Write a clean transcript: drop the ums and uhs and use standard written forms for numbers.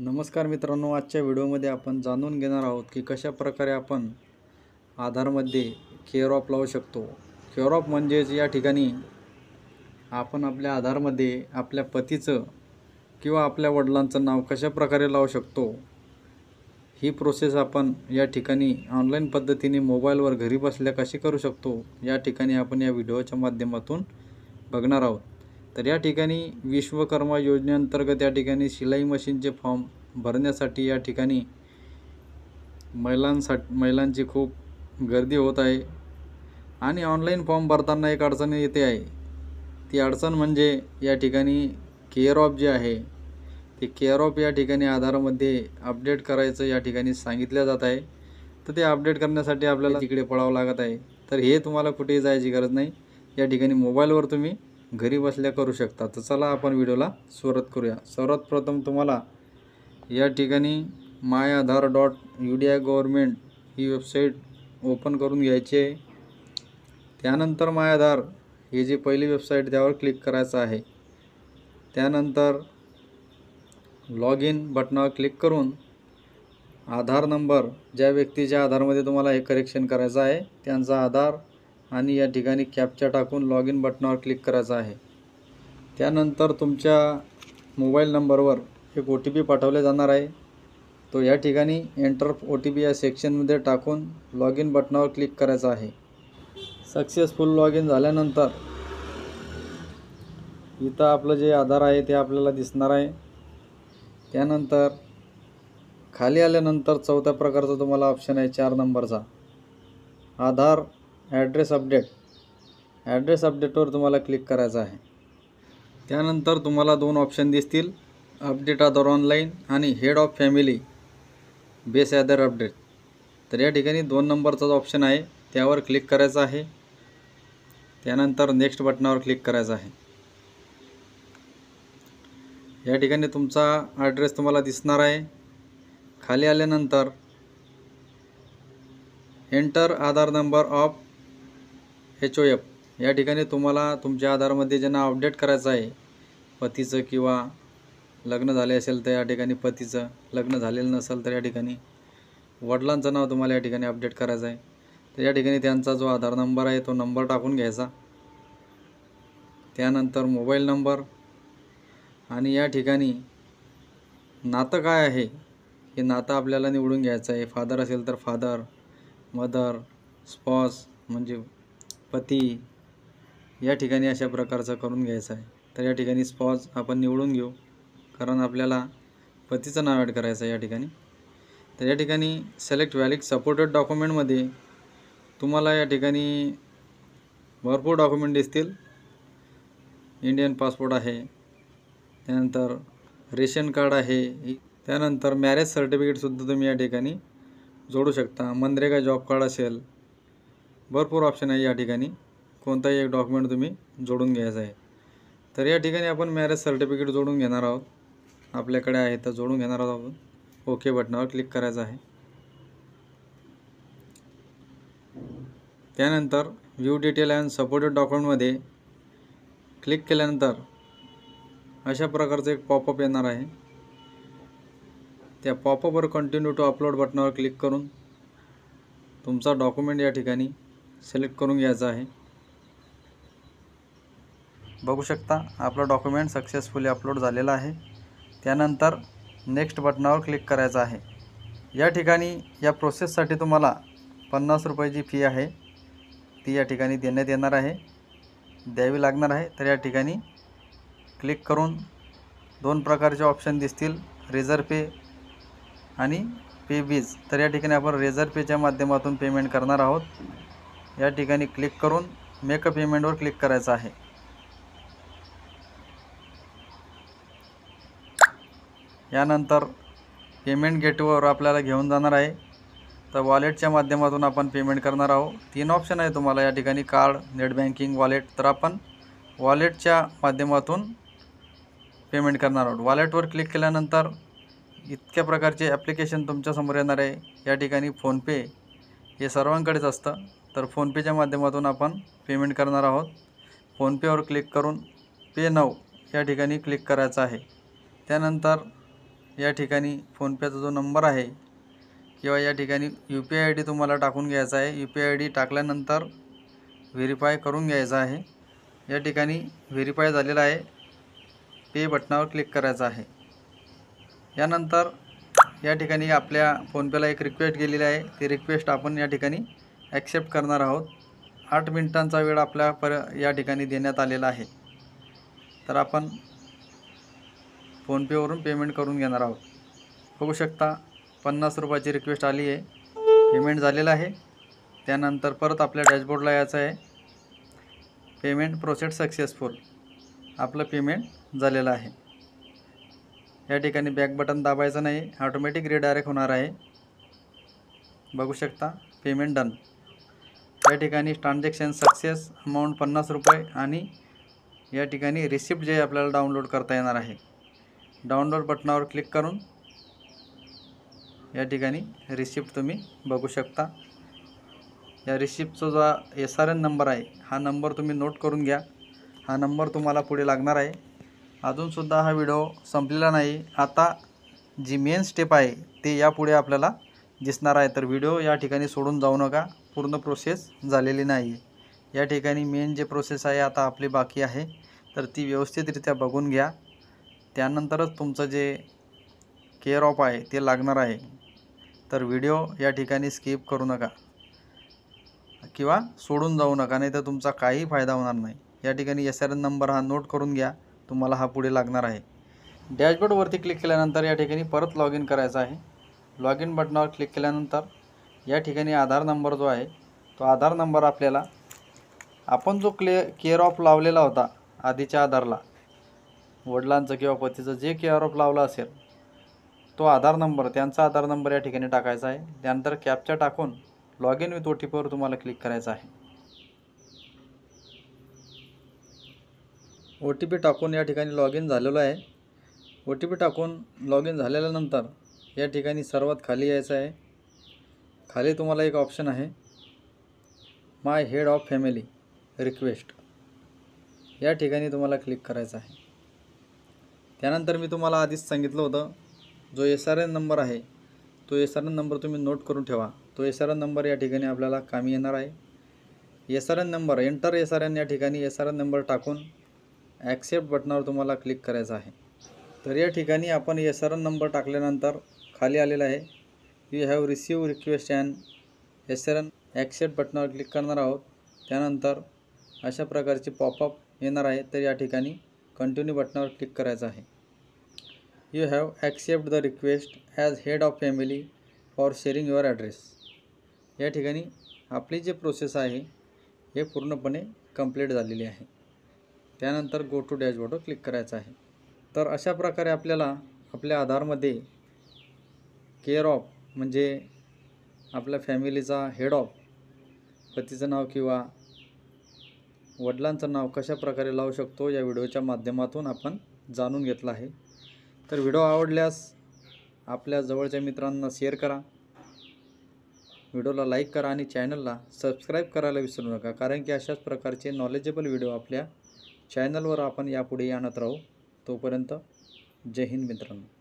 नमस्कार मित्रांनो, आजच्या व्हिडिओमध्ये आपण जाणून घेणार आहोत की कशा प्रकारे आपण आधारमध्ये केअर ऑफ लावू शकतो। केअर ऑफ म्हणजेच या ठिकाणी आपण आपल्या आधारमध्ये आपल्या पतीचं किंवा आपल्या वडिलांचं नाव कशा प्रकारे लावू शकतो, ही प्रोसेस आपण या ठिकाणी ऑनलाईन पद्धतीने मोबाईलवर घरी बसल्या कशी करू शकतो, या ठिकाणी आपण या व्हिडिओच्या माध्यमातून बघणार आहोत। तर या ठिकाणी विश्वकर्मा योजनेअंतर्गत या ठिकाणी शिलाई मशीनचे फॉर्म भरण्यासाठी या ठिकाणी महिलांची खूप गर्दी होत आहे आणि ऑनलाईन फॉर्म भरताना एक अडचण येते आहे। ती अडचण म्हणजे या ठिकाणी केअर ऑफ जे आहे ते केअर ऑफ या ठिकाणी आधारमध्ये अपडेट करायचं या ठिकाणी सांगितलं जात आहे। तर ते अपडेट करण्यासाठी आपल्याला तिकडे पळावं लागत आहे। तर हे तुम्हाला कुठेही जायची गरज नाही, या ठिकाणी मोबाईलवर तुम्ही घरी बसल्या करू शकता। तर चला आपण व्हिडिओला सुरुवात करूया। सर्वात प्रथम तुम्हाला या ठिकाणी myAadhar.udiGovernment ही वेबसाईट ओपन करून घ्यायची आहे। त्यानंतर myAadhar ही जी पहिली वेबसाईट त्यावर क्लिक करायचं आहे। त्यानंतर लॉग इन बटनावर क्लिक करून आधार नंबर, ज्या व्यक्तीच्या आधारमध्ये तुम्हाला हे करेक्शन करायचं आहे त्यांचा आधार आणि या ठिकाणी कॅप्चा टाकून लॉग इन बटनावर क्लिक करायचं आहे। त्यानंतर तुमच्या मोबाईल नंबरवर एक OTP पाठवले जाणार आहे, तो या ठिकाणी एंटर OTP या सेक्शनमध्ये टाकून लॉग इन बटनावर क्लिक करायचं आहे। सक्सेसफुल लॉग इन झाल्यानंतर इथं आपलं जे आधार आहे ते आपल्याला दिसणार आहे। त्यानंतर खाली आल्यानंतर चौथ्या प्रकारचा तुम्हाला ऑप्शन आहे 4 नंबरचा आधार ॲड्रेस अपडेट। ॲड्रेस अपडेटवर तुम्हाला क्लिक करायचं आहे। त्यानंतर तुम्हाला 2 ऑप्शन दिसतील, अपडेट आधार ऑनलाईन आणि head of family base Aadhaar update. तर या ठिकाणी 2 नंबरचा ऑप्शन आहे त्यावर क्लिक करायचं आहे। त्यानंतर नेक्स्ट बटनावर क्लिक करायचं आहे। या ठिकाणी तुमचा ॲड्रेस तुम्हाला दिसणार आहे। खाली आल्यानंतर enter Aadhaar number of HOF या ठिकाणी तुम्हाला तुमच्या आधारमध्ये जे नाव अपडेट करायचं आहे, पतीचं किंवा लग्न झाले असेल तर या ठिकाणी पतीचं, लग्न झालेलं नसेल तर या ठिकाणी वडिलांचं नाव तुम्हाला या ठिकाणी अपडेट करायचं आहे। तर या ठिकाणी त्यांचा जो आधार नंबर आहे तो नंबर टाकून घ्यायचा। त्यानंतर मोबाईल नंबर आणि या ठिकाणी नातं काय आहे हे नातं आपल्याला निवडून घ्यायचं आहे। फादर असेल तर फादर, मदर, स्पॉस म्हणजे पती, या ठिकाणी अशा प्रकारचं करून घ्यायचं आहे। तर या ठिकाणी स्पॉस आपण निवडून घेऊ, कारण आपल्याला पतीचं नाव ॲड करायचं आहे या ठिकाणी। तर या ठिकाणी सिलेक्ट व्हॅलिड सपोर्टेड डॉक्युमेंटमध्ये तुम्हाला या ठिकाणी भरपूर डॉक्युमेंट दिसतील। इंडियन पासपोर्ट आहे, त्यानंतर रेशन कार्ड आहे, त्यानंतर मॅरेज सर्टिफिकेटसुद्धा तुम्ही या ठिकाणी जोडू शकता। मनरेगा जॉब कार्ड असेल, भरपूर ऑप्शन आहे या ठिकाणी, कोणताही एक डॉक्युमेंट तुम्ही जोडून घ्यायचं आहे। तर या ठिकाणी आपण मॅरेज सर्टिफिकेट जोडून घेणार आहोत, आपल्याकडे आहे तर जोडून घेणार आहोत। ओके बटनावर क्लिक करायचं आहे। त्यानंतर व्ह्यू डिटेल अँड सपोर्टेड डॉक्युमेंटमध्ये क्लिक केल्यानंतर अशा प्रकारचं एक पॉपअप येणार आहे। त्या पॉपअपवर कंटिन्यू टू अपलोड बटनावर क्लिक करून तुमचा डॉक्युमेंट या ठिकाणी सिलेक्ट करून घ्यायचा आहे। बघू शकता आपला डॉक्युमेंट सक्सेसफुली अपलोड झालेला आहे। त्यानंतर नेक्स्ट बटनावर क्लिक करायचं आहे। या ठिकाणी या प्रोसेससाठी तुम्हाला 50 रुपयाची फी आहे, ती या ठिकाणी देण्यात येणार आहे, द्यावी लागणार आहे। तर या ठिकाणी क्लिक करून 2 प्रकारचे ऑप्शन दिसतील, रेझर पे आणि पे बीज। तर या ठिकाणी आपण रेझर पेच्या माध्यमातून पेमेंट करणार आहोत। या ठिकाणी क्लिक करून मेक अ पेमेंटवर क्लिक करायचं आहे। यानंतर पेमेंट गेटवर आपल्याला घेऊन जाणार आहे, तर वॉलेटच्या माध्यमातून आपण पेमेंट करणार आहोत। 3 ऑप्शन आहे तुम्हाला या ठिकाणी, कार्ड, नेट बँकिंग, वॉलेट। तर आपण वॉलेटच्या माध्यमातून पेमेंट करणार आहोत। वॉलेटवर क्लिक केल्यानंतर इतक्या प्रकारचे ॲप्लिकेशन तुमच्यासमोर येणार आहे। या ठिकाणी फोनपे हे सर्वांकडेच असतं, तर फोनपेच्या माध्यमातून आपण पेमेंट करणार आहोत। फोनपेवर क्लिक करून पे नाऊ या ठिकाणी क्लिक करायचं आहे। त्यानंतर या ठिकाणी फोनपेचा जो नंबर आहे किंवा या ठिकाणी UPI ID तुम्हाला टाकून घ्यायचा आहे। UPI ID टाकल्यानंतर व्हेरीफाय करून घ्यायचा आहे। या ठिकाणी व्हेरीफाय झालेला आहे, पे बटनावर क्लिक करायचं आहे। यानंतर या ठिकाणी आपल्या फोनपेला एक रिक्वेस्ट गेलेली आहे, ती रिक्वेस्ट आपण या ठिकाणी ॲक्सेप्ट करणार आहोत। 8 मिनिटांचा वेळ आपल्या या ठिकाणी देण्यात आलेला आहे। तर आपण फोनपेवरून पेमेंट करून घेणार आहोत। बघू शकता 50 रुपयाची रिक्वेस्ट आली आहे, पेमेंट झालेलं आहे। त्यानंतर परत आपल्या डॅशबोर्डला यायचं आहे, पेमेंट प्रोसेस सक्सेसफुल, आपलं पेमेंट झालेलं आहे। या ठिकाणी बॅक बटन दाबायचं नाही, ऑटोमॅटिक रिडायरेक्ट होणार आहे। बघू शकता पेमेंट डन। या ठिकाणी ट्रान्झॅक्शन सक्सेस, अमाऊंट 50 रुपये आणि या ठिकाणी रिसिप्ट जे आपल्याला डाउनलोड करता येणार आहे। डाउनलोड बटनावर क्लिक करून या ठिकाणी रिसिप्ट तुम्ही बघू शकता। या रिसिप्टचा जो SRN नंबर आहे, हा नंबर तुम्ही नोट करून घ्या। हा नंबर तुम्हाला पुढे लागणार आहे। अजूनसुद्धा हा व्हिडिओ संपलेला नाही, आता जी मेन स्टेप आहे ते यापुढे आपल्याला दिसणार आहे। तर व्हिडिओ या ठिकाणी सोडून जाऊ नका, पूर्ण प्रोसेस झालेली नाही आहे। या ठिकाणी मेन जे प्रोसेस आहे आता आपली बाकी आहे, तर ती व्यवस्थितरित्या बघून घ्या। त्यानंतरच तुमचं जे केअर ऑफ आहे ते लागणार आहे। तर व्हिडिओ या ठिकाणी स्किप करू नका किंवा सोडून जाऊ नका, नाही तर तुमचा काही फायदा होणार नाही। या ठिकाणी SRN नंबर हा नोट करून घ्या, तुम्हाला हा पुढे लागणार आहे। डॅशबोर्डवरती क्लिक केल्यानंतर या ठिकाणी परत लॉग इन करायचं आहे। लॉग इन बटनावर क्लिक केल्यानंतर या ठिकाणी आधार नंबर जो आहे, तो आधार नंबर आपल्याला आपण जो केअर ऑफ लावलेला होता आधीच्या आधारला, वडिलांचं किंवा पतीचं जे केअर ऑफ लावला असेल तो आधार नंबर, त्यांचा आधार नंबर या ठिकाणी टाकायचा आहे। त्यानंतर कॅप्चा टाकून लॉग इन विथ OTPवर तुम्हाला क्लिक करायचं आहे। OTP टाकून या ठिकाणी लॉग इन झालेलं आहे। OTP टाकून लॉग इन झाल्यानंतर या ठिकाणी सर्वात खाली यायचं आहे। खाली तुम्हाला एक ऑप्शन आहे, माय हेड ऑफ फॅमिली रिक्वेस्ट, या ठिकाणी तुम्हाला क्लिक करायचं आहे। त्यानंतर मी तुम्हाला आधीच सांगितलं होतं, जो SRN नंबर आहे तो SRN नंबर तुम्ही नोट करून ठेवा। तो SRN नंबर या ठिकाणी आपल्याला कामी येणार आहे। SRN नंबर एंटर SRN, या ठिकाणी SRN नंबर टाकून ॲक्सेप्ट बटनावर तुम्हाला क्लिक करायचं आहे। तर या ठिकाणी आपण SRN नंबर टाकल्यानंतर खाली आलेला आहे, you have receive request and SRN, accept बटनावर क्लिक करणार आहोत। त्यानंतर अशा प्रकारचे पॉपअप येणार आहे, तर या ठिकाणी कंटिन्यू बटनावर क्लिक करायचं आहे। You have accept the request as head of family for sharing your address, या ठिकाणी आपली जी प्रोसेस आहे हे पूर्णपणे कंप्लीट झालेली आहे। त्यानंतर गो टू डॅशबोर्डवर क्लिक करायचं आहे। तर अशा प्रकारे आपल्याला आपल्या आधारमध्ये केअर ऑफ म्हणजे आपल्या फॅमिलीचा हेड ऑफ, पतीचं नाव किंवा वडिलांचं नाव कशा प्रकारे लावू शकतो या व्हिडिओच्या माध्यमातून आपण जाणून घेतलं आहे। तर व्हिडिओ आवडल्यास आपल्या जवळच्या मित्रांना शेअर करा, व्हिडिओला लाईक करा आणि चॅनलला सबस्क्राईब करायला विसरू नका, कारण की अशाच प्रकारचे नॉलेजेबल व्हिडिओ आपल्या चॅनलवर आपण यापुढे आणत राहू। तोपर्यंत जय हिंद मित्रांनो।